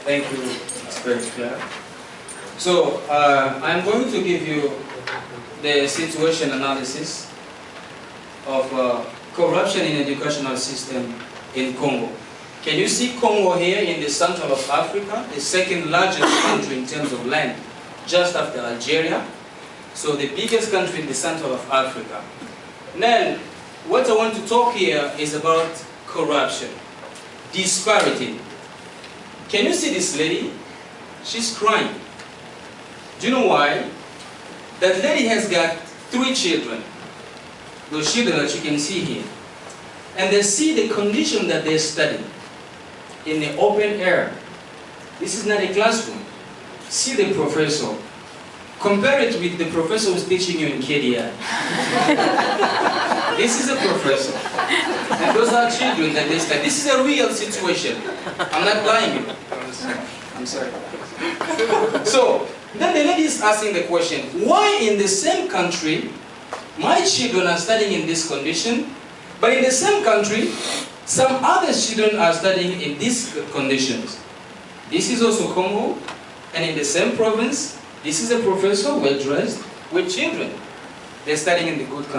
Thank you. It's very clear. So, I'm going to give you the situation analysis of corruption in educational system in Congo. Can you see Congo here in the center of Africa, the second largest country in terms of land, just after Algeria? So the biggest country in the center of Africa. Now, what I want to talk here is about corruption, disparity. Can you see this lady? She's crying. Do you know why? That lady has got 3 children. Those children that you can see here. And they see the condition that they're studying in the open air. This is not a classroom. See the professor. Compare it with the professor who's teaching you in KDI. This is a professor. And those are children that they study. This is a real situation. I'm not lying. I'm sorry. So, then the lady is asking the question, why in the same country, my children are studying in this condition, but in the same country, some other children are studying in these conditions? This is also Congo, and in the same province, this is a professor, well-dressed, with children. They're studying in the good country.